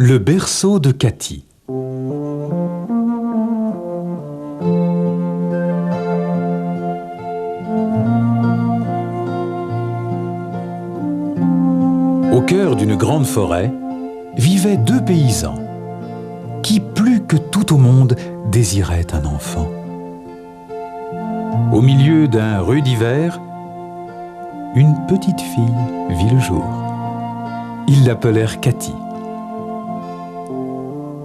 Le berceau de Cathy. Au cœur d'une grande forêt, vivaient deux paysans qui, plus que tout au monde, désiraient un enfant. Au milieu d'un rude hiver, une petite fille vit le jour. Ils l'appelèrent Cathy.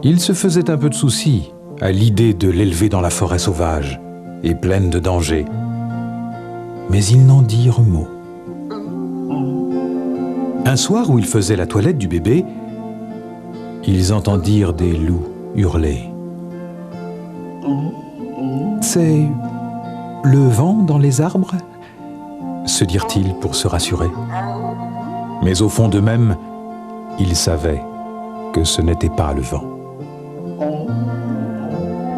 Ils se faisaient un peu de soucis à l'idée de l'élever dans la forêt sauvage et pleine de dangers. Mais ils n'en dirent mot. Un soir où ils faisaient la toilette du bébé, ils entendirent des loups hurler. « C'est le vent dans les arbres ?» se dirent-ils pour se rassurer. Mais au fond d'eux-mêmes, ils savaient que ce n'était pas le vent.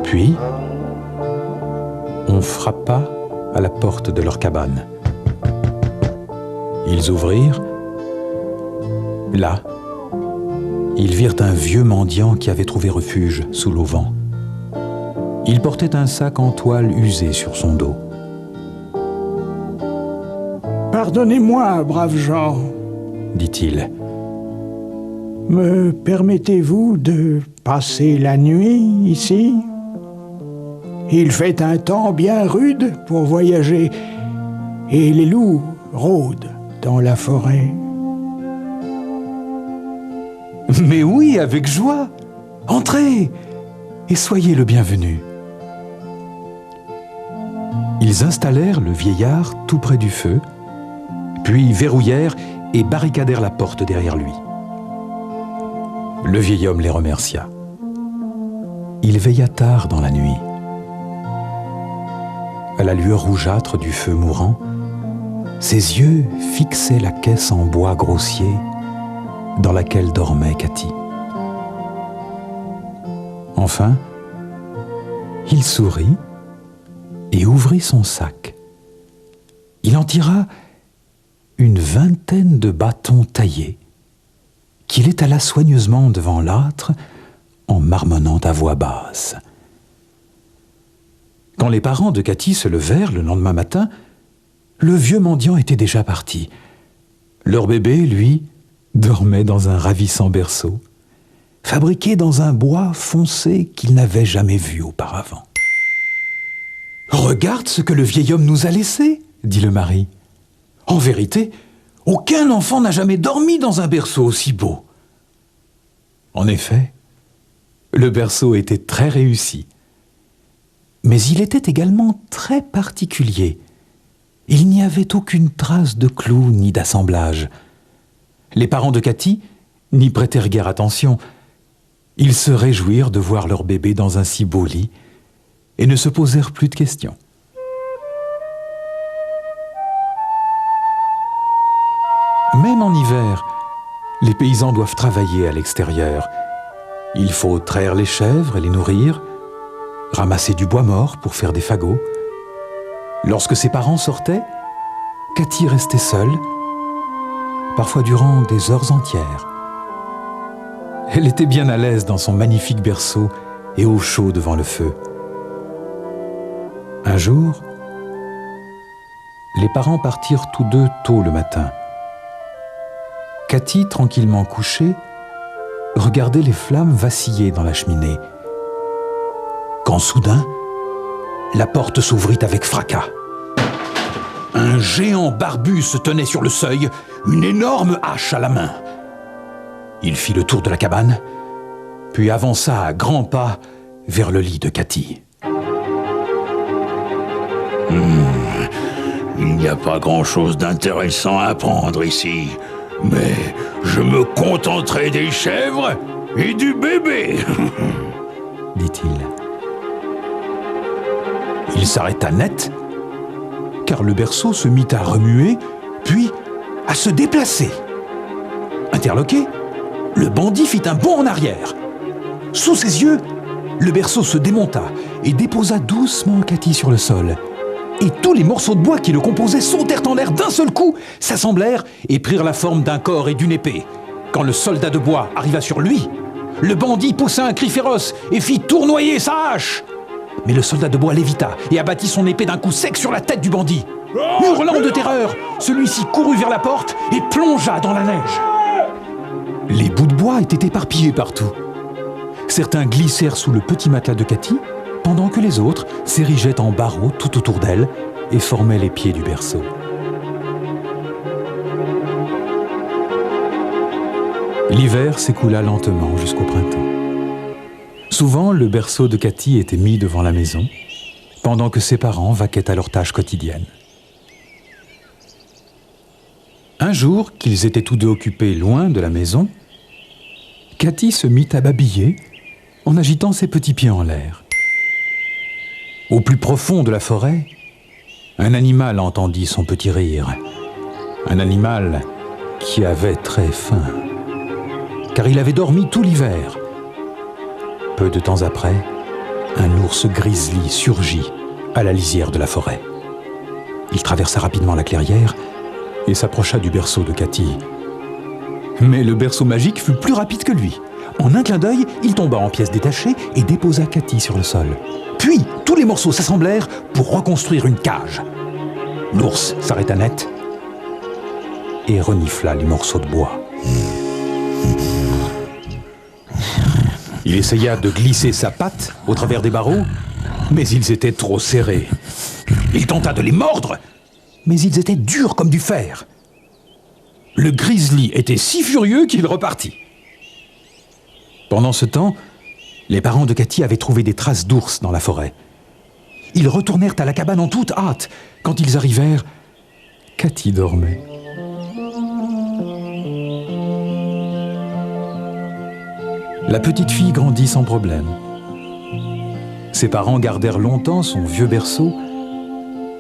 Puis, on frappa à la porte de leur cabane. Ils ouvrirent. Là, ils virent un vieux mendiant qui avait trouvé refuge sous l'auvent. Il portait un sac en toile usé sur son dos. « Pardonnez-moi, braves gens, » dit-il. « Me permettez-vous de passer la nuit ici ? Il fait un temps bien rude pour voyager et les loups rôdent dans la forêt. » « Mais oui, avec joie. Entrez et soyez le bienvenu. » Ils installèrent le vieillard tout près du feu, puis verrouillèrent et barricadèrent la porte derrière lui. Le vieil homme les remercia. Il veilla tard dans la nuit. À la lueur rougeâtre du feu mourant, ses yeux fixaient la caisse en bois grossier dans laquelle dormait Cathy. Enfin, il sourit et ouvrit son sac. Il en tira une vingtaine de bâtons taillés qu'il étala soigneusement devant l'âtre en marmonnant à voix basse. Quand les parents de Cathy se levèrent le lendemain matin, le vieux mendiant était déjà parti. Leur bébé, lui, dormait dans un ravissant berceau, fabriqué dans un bois foncé qu'il n'avait jamais vu auparavant. « Regarde ce que le vieil homme nous a laissé, » dit le mari. « En vérité, aucun enfant n'a jamais dormi dans un berceau aussi beau. » En effet, le berceau était très réussi. Mais il était également très particulier. Il n'y avait aucune trace de clous ni d'assemblage. Les parents de Cathy n'y prêtèrent guère attention. Ils se réjouirent de voir leur bébé dans un si beau lit et ne se posèrent plus de questions. Même en hiver, les paysans doivent travailler à l'extérieur. Il faut traire les chèvres et les nourrir, ramasser du bois mort pour faire des fagots. Lorsque ses parents sortaient, Cathy restait seule, parfois durant des heures entières. Elle était bien à l'aise dans son magnifique berceau et au chaud devant le feu. Un jour, les parents partirent tous deux tôt le matin. Cathy, tranquillement couchée, regardait les flammes vaciller dans la cheminée. Quand soudain, la porte s'ouvrit avec fracas. Un géant barbu se tenait sur le seuil, une énorme hache à la main. Il fit le tour de la cabane, puis avança à grands pas vers le lit de Cathy. Il n'y a pas grand-chose d'intéressant à apprendre ici, mais je me contenterai des chèvres et du bébé, dit-il. Il s'arrêta net, car le berceau se mit à remuer, puis à se déplacer. Interloqué, le bandit fit un bond en arrière. Sous ses yeux, le berceau se démonta et déposa doucement Cathy sur le sol. Et tous les morceaux de bois qui le composaient sautèrent en l'air d'un seul coup, s'assemblèrent et prirent la forme d'un corps et d'une épée. Quand le soldat de bois arriva sur lui, le bandit poussa un cri féroce et fit tournoyer sa hache. Mais le soldat de bois l'évita et abattit son épée d'un coup sec sur la tête du bandit. Hurlant de terreur, celui-ci courut vers la porte et plongea dans la neige. Les bouts de bois étaient éparpillés partout. Certains glissèrent sous le petit matelas de Cathy, pendant que les autres s'érigeaient en barreaux tout autour d'elle et formaient les pieds du berceau. L'hiver s'écoula lentement jusqu'au printemps. Souvent, le berceau de Cathy était mis devant la maison, pendant que ses parents vaquaient à leurs tâches quotidiennes. Un jour, qu'ils étaient tous deux occupés loin de la maison, Cathy se mit à babiller en agitant ses petits pieds en l'air. Au plus profond de la forêt, un animal entendit son petit rire. Un animal qui avait très faim, car il avait dormi tout l'hiver. Peu de temps après, un ours grizzly surgit à la lisière de la forêt. Il traversa rapidement la clairière et s'approcha du berceau de Cathy. Mais le berceau magique fut plus rapide que lui. En un clin d'œil, il tomba en pièces détachées et déposa Cathy sur le sol. Puis, tous les morceaux s'assemblèrent pour reconstruire une cage. L'ours s'arrêta net et renifla les morceaux de bois. Il essaya de glisser sa patte au travers des barreaux, mais ils étaient trop serrés. Il tenta de les mordre, mais ils étaient durs comme du fer. Le grizzly était si furieux qu'il repartit. Pendant ce temps, les parents de Cathy avaient trouvé des traces d'ours dans la forêt. Ils retournèrent à la cabane en toute hâte. Quand ils arrivèrent, Cathy dormait. La petite fille grandit sans problème. Ses parents gardèrent longtemps son vieux berceau,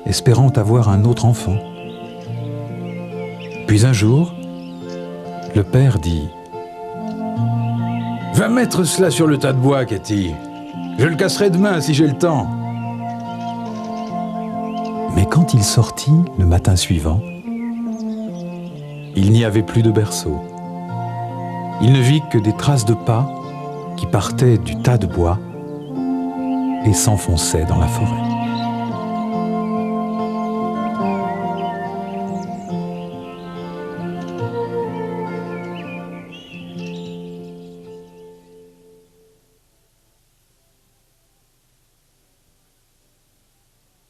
espérant avoir un autre enfant. Puis un jour, le père dit « Va mettre cela sur le tas de bois, Cathy. Je le casserai demain si j'ai le temps. » Mais quand il sortit le matin suivant, il n'y avait plus de berceau. Il ne vit que des traces de pas qui partaient du tas de bois et s'enfonçaient dans la forêt.